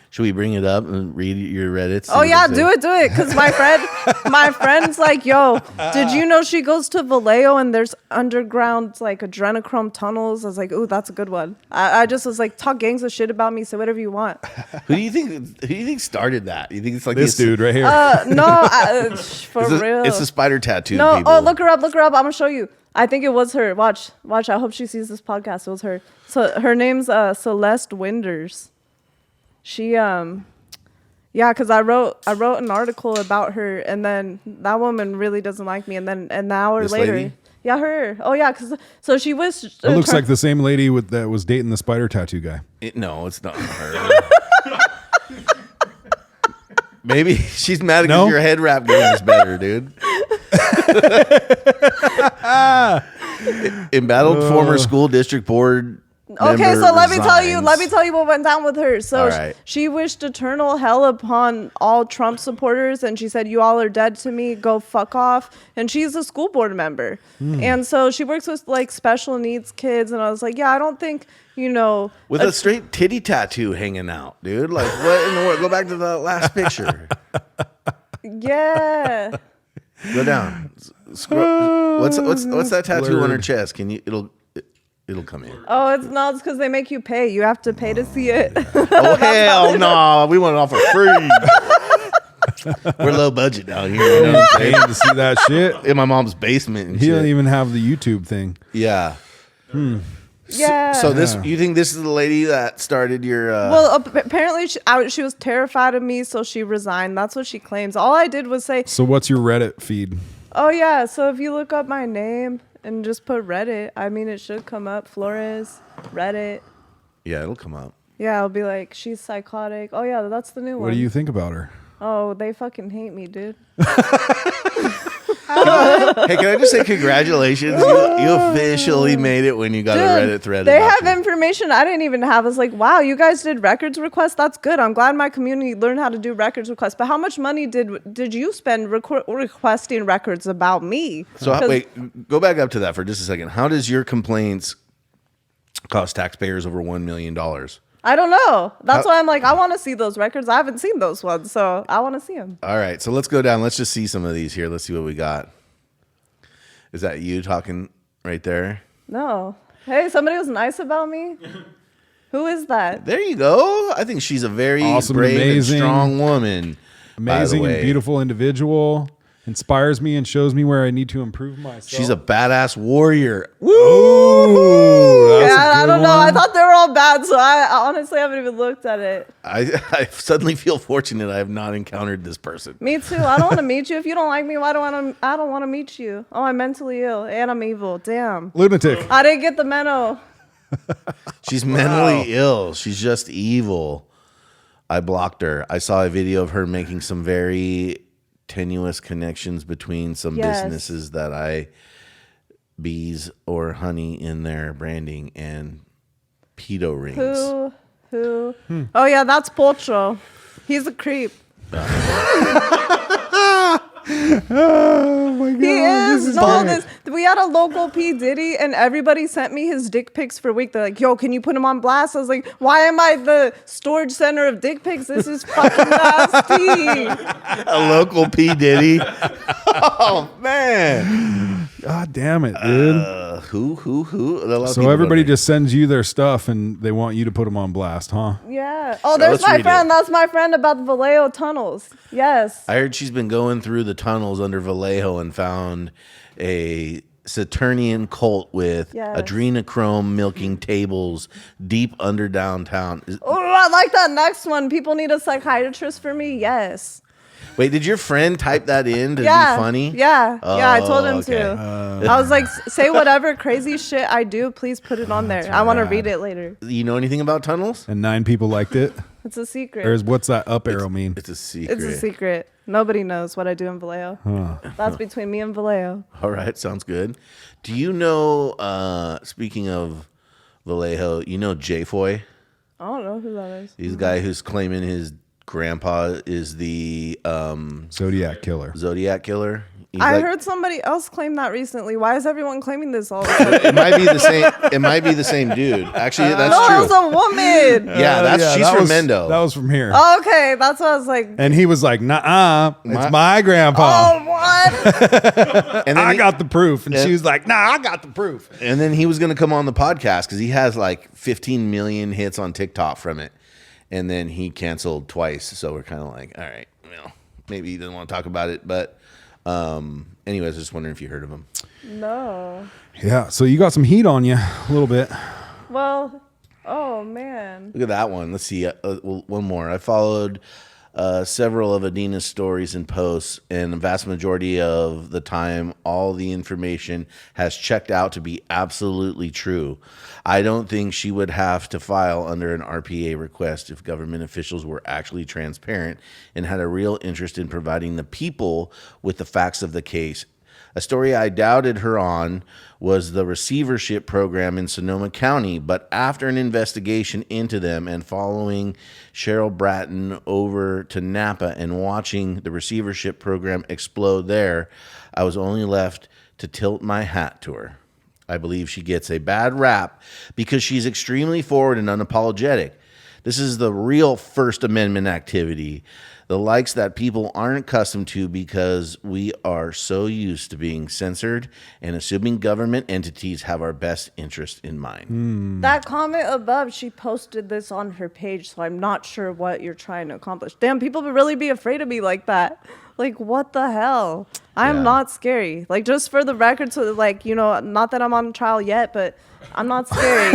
Should we bring it up and read your Reddit? Oh yeah, do it. Because my friend's like, "Yo, did you know she goes to Vallejo and there's underground like adrenochrome tunnels?" I was like, "Ooh, that's a good one." I just was like, "Talk gangs of shit about me, say whatever you want." Who do you think started that? You think it's like This dude right here. No, for real. It's the spider tattoo. No, people. oh, look her up. I'm gonna show you. I think it was her. Watch. I hope she sees this podcast. It was her. So her name's Celeste Winders. She because I wrote an article about her, and then that woman really doesn't like me, and then an hour This later, lady? yeah, her. Oh yeah, so she was. It looks like the same lady that was dating the spider tattoo guy. No, it's not her. Maybe she's mad because No? your head wrap game is better, dude. Embattled former school district board. Okay, member so let me tell you resigns. what went down with her. So All right. she wished eternal hell upon all Trump supporters, and she said, "You all are dead to me. Go fuck off." And she's a school board member, and so she works with like special needs kids. And I was like, "Yeah, I don't think With a straight titty tattoo hanging out, dude. Like, what in the world? Go back to the last picture. yeah." Go down. What's that tattoo on her chest? Can you? It'll come in. Oh, it's because they make you pay. You have to pay to see it. Oh, hell no. We want it all for free. We're low budget down here. You know what I'm saying? Paying to see that shit. In my mom's basement and He shit. don't even have the YouTube thing. Yeah. Yeah. So you think this is the lady that started your... Well, apparently she was terrified of me, so she resigned. That's what she claims. All I did was say, So what's your Reddit feed? oh, yeah, so if you look up my name and just put Reddit, I mean, it should come up. Flores, Reddit. Yeah, it'll come up. Yeah, I'll be like, she's psychotic. Oh, yeah, that's the new one. What do you think about her? Oh, they fucking hate me, dude. Hey, can I just say congratulations? You officially made it when you got a Reddit thread. They about have you. information I didn't even have. I was like, wow, you guys did records requests? That's good. I'm glad my community learned how to do records requests. But how much money did you spend requesting records about me? So 'Cause wait, go back up to that for just a second. How does your complaints cost taxpayers over $1 million? I don't know. That's why I'm like, I want to see those records. I haven't seen those ones, so I want to see them. All right, so let's go down. Let's just see some of these here. Let's see what we got. Is that you talking right there? No. Hey, somebody was nice about me. Who is that? There you go. I think she's a very Awesome, brave amazing. and strong woman. Amazing by the and way. beautiful individual. Inspires me and shows me where I need to improve myself. She's a badass warrior. Ooh, that's a Yeah, I good don't know. I one. thought they were all bad, so I honestly haven't even looked at it. I suddenly feel fortunate I have not encountered this person. Me too. I don't want to meet you. If you don't like me, I don't want to meet you. Oh, I'm mentally ill and I'm evil. Damn. Lunatic. I didn't get the memo. She's mentally ill. She's just evil. I blocked her. I saw a video of her making some very tenuous connections between some Yes. businesses that I bees or honey in their branding and pedo rings. Who? Oh yeah, that's Pocho. He's a creep. Oh my god. He this is. great. We had a local P. Diddy, and everybody sent me his dick pics for a week. They're like, yo, can you put him on blast? I was like, why am I the storage center of dick pics? This is fucking nasty. A local P. Diddy. Oh, man. God damn it, dude. Who? A lot of So people everybody don't know. just sends you their stuff and they want you to put them on blast, huh? Yeah. Oh, there's let's my read friend. it. That's my friend about the Vallejo tunnels. Yes. I heard she's been going through the tunnels under Vallejo and found a Saturnian cult with Yes. adrenochrome milking tables deep under downtown. Oh, I like that next one. People need a psychiatrist for me. Yes. Wait, did your friend type that in to Yeah. be funny? Yeah. Yeah, I told him okay. to. I was like, say whatever crazy shit I do, please put it on there. I want to read it later. You know anything about tunnels? And 9 people liked it. It's a secret. Or is what's that up arrow mean? It's a secret. It's a secret. Nobody knows what I do in Vallejo. That's between me and Vallejo. All right, sounds good. Do you know, speaking of Vallejo, you know J-Foy? I don't know who that is. He's a guy who's claiming his grandpa is the Zodiac killer. Zodiac killer. He's I like- heard somebody else claim that recently. Why is everyone claiming this all the time? It might be the same. It might be the same dude. Actually, that's No, it true. was a woman. Yeah, she's that from was- Mendo. That was from here. Oh, okay, that's what I was like. And he was like, nah, it's my grandpa. Oh, what? and then I got the proof. And Yeah. she was like, nah, I got the proof. And then he was going to come on the podcast because he has like 15 million hits on TikTok from it. And then he canceled twice. So we're kind of like, all right, well, maybe he doesn't want to talk about it. But anyways, I was just wondering if you heard of him. No. Yeah. So you got some heat on you a little bit. Well, oh, man. Look at that one. Let's see. One more. I followed several of Adina's stories and posts, and the vast majority of the time, all the information has checked out to be absolutely true. I don't think she would have to file under an RPA request if government officials were actually transparent and had a real interest in providing the people with the facts of the case. A story I doubted her on was the receivership program in Sonoma County, but after an investigation into them and following Cheryl Bratton over to Napa and watching the receivership program explode there, I was only left to tilt my hat to her. I believe she gets a bad rap because she's extremely forward and unapologetic. This is the real First Amendment activity. The likes that people aren't accustomed to because we are so used to being censored and assuming government entities have our best interest in mind. That comment above, she posted this on her page, so I'm not sure what you're trying to accomplish. Damn, people would really be afraid of me like that. Like, what the hell? I'm Yeah. not scary. Like, just for the record, so like, you know, not that I'm on trial yet, but I'm not scary.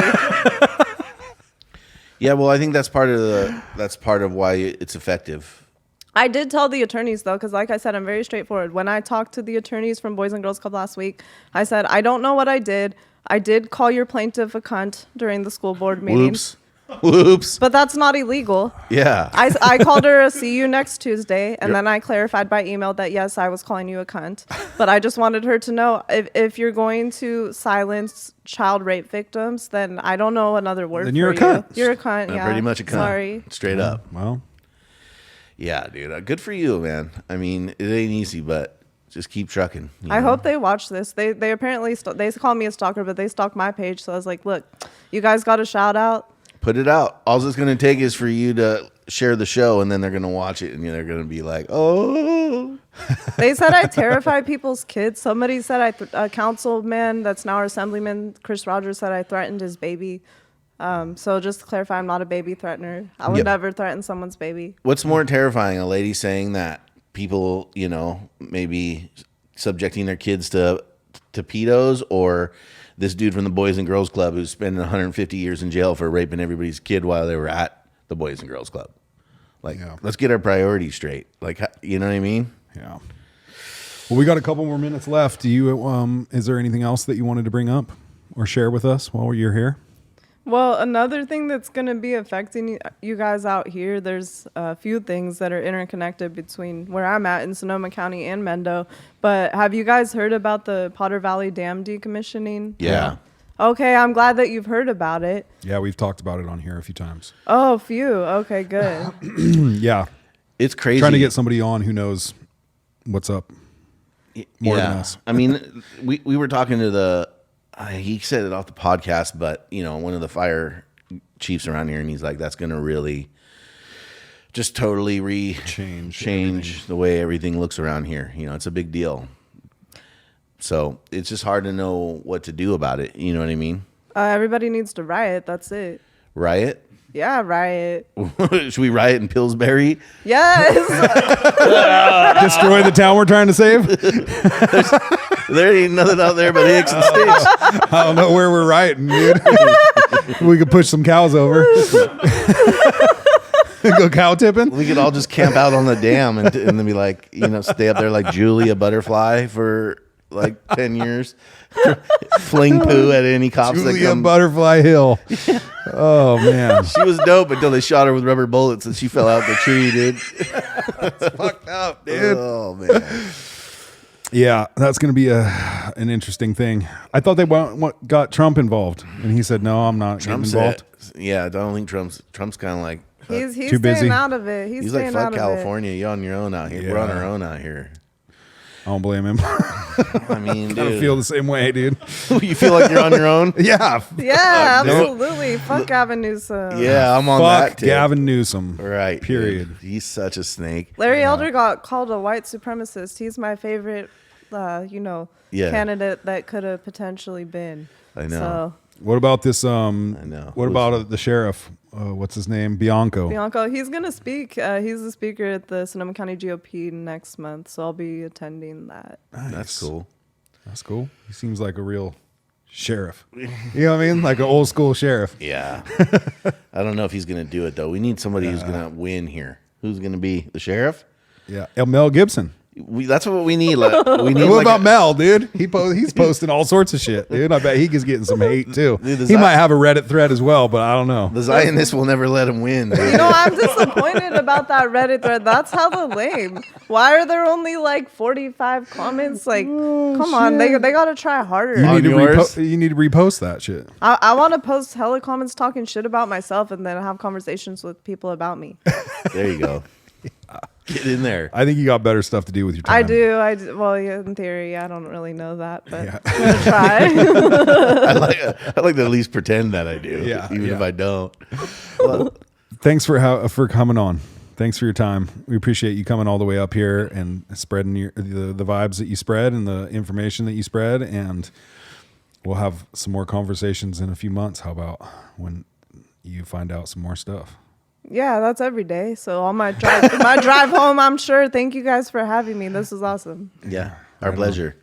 Yeah, well, I think that's part of why it's effective. I did tell the attorneys, though, because like I said, I'm very straightforward. When I talked to the attorneys from Boys and Girls Club last week, I said, I don't know what I did. I did call your plaintiff a cunt during the school board meeting. Whoops. But that's not illegal. Yeah. I called her a see you next Tuesday, and then I clarified by email that, yes, I was calling you a cunt. But I just wanted her to know, if you're going to silence child rape victims, then I don't know another word Then for you're a you. cunt. You're a cunt, yeah. Pretty much a cunt. Sorry. Straight up. Well, Yeah, dude. Good for you, man. I mean, it ain't easy, but just keep trucking. you I know? hope they watch this. They apparently, they call me a stalker, but they stalked my page. So I was like, look, you guys got a shout out. Put it out. All it's going to take is for you to share the show, and then they're going to watch it, and they're going to be like, oh. They said I terrify people's kids. Somebody said a councilman that's now our assemblyman, Chris Rogers, said I threatened his baby. So just to clarify, I'm not a baby threatener. I would Yep. never threaten someone's baby. What's more terrifying, a lady saying that people, maybe subjecting their kids to pedos, or this dude from the Boys and Girls Club who's spending 150 years in jail for raping everybody's kid while they were at the Boys and Girls Club? Like, let's get our priorities straight. Like, you know what I mean? yeah. Well, we got a couple more minutes left. Do you? Is there anything else that you wanted to bring up or share with us while you're here? Well, another thing that's going to be affecting you guys out here, there's a few things that are interconnected between where I'm at in Sonoma County and Mendo. But have you guys heard about the Potter Valley Dam decommissioning? Yeah. Okay, I'm glad that you've heard about it. Yeah, we've talked about it on here a few times. Oh, phew. Okay, good. Yeah, It's crazy. trying to get somebody on who knows what's up more than us. I mean, we were talking to he said it off the podcast, but one of the fire chiefs around here, and he's like, that's going to really just totally change the way everything looks around here. It's a big deal. So it's just hard to know what to do about it. You know what I mean? Everybody needs to riot. That's it. Riot? Yeah, riot. Should we riot in Pillsbury? Yes. Destroy the town we're trying to save? There ain't nothing out there but hicks and sticks. I don't know where we're rioting, dude. We could push some cows over. Go cow tipping? We could all just camp out on the dam and then be like, stay up there like Julia Butterfly for like 10 years. Fling poo at any cops that Julia come. Butterfly Hill. Oh, man. She was dope until they shot her with rubber bullets and she fell out the tree, dude. That's fucked up, dude. Oh, man. Yeah, that's going to be an interesting thing. I thought they got Trump involved, and he said, no, I'm not getting involved. Yeah, I don't think Trump's kind of like, He's Too staying busy. out of it. he's like, staying fuck out of California. You're on your own out here. We're on Yeah. our own out here. I don't blame him. I mean, I dude. feel the same way, dude. You feel like you're on your own? Yeah. it. Yeah, dude. absolutely. Fuck Gavin Newsom. Yeah, I'm on Fuck that too. Gavin Newsom. Right. Period. Dude. He's such a snake. Larry Elder got called a white supremacist. He's my favorite, candidate that could have potentially been. I know. So, What about this? know. What about the sheriff? What's his name? Bianco. Bianco, he's going to speak. He's the speaker at the Sonoma County GOP next month, so I'll be attending that. Nice. That's cool. That's cool. He seems like a real sheriff. You know what I mean? Like an old school sheriff. Yeah. I don't know if he's going to do it, though. We need somebody who's going to win here. Who's going to be the sheriff? Yeah. Mel Gibson. That's what we need. Like, we need. What like about a- Mel, dude? He's posting all sorts of shit, dude. I bet he's getting some hate too. Dude, He might have a Reddit thread as well, but I don't know. The Zionists will never let him win. Dude. You know, I'm disappointed about that Reddit thread. That's hella lame. Why are there only like 45 comments? Like, come on, they got to try harder. You need to repost that shit. I want to post hella comments talking shit about myself and then have conversations with people about me. There you go. Get in there. I think you got better stuff to do with your time. I do. Well, yeah, in theory, I don't really know that, but Yeah. I'm gonna try. I like to at least pretend that I do, Yeah, even yeah. if I don't. Well, thanks for coming on. Thanks for your time. We appreciate you coming all the way up here and spreading the vibes that you spread and the information that you spread. And we'll have some more conversations in a few months. How about when you find out some more stuff? Yeah, that's every day. So on my drive home, I'm sure. Thank you guys for having me. This was awesome. Yeah, our pleasure.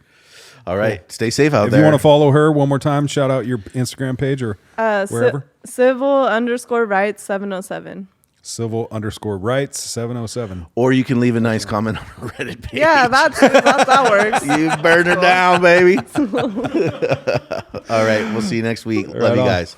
All right. Cool. Stay safe out there. If you want to follow her one more time, shout out your Instagram page or wherever. Civil_rights 707. Civil_rights 707. Or you can leave a nice comment on our Reddit page. Yeah, that works. You burn her down, baby. All right. We'll see you next week. Love you guys.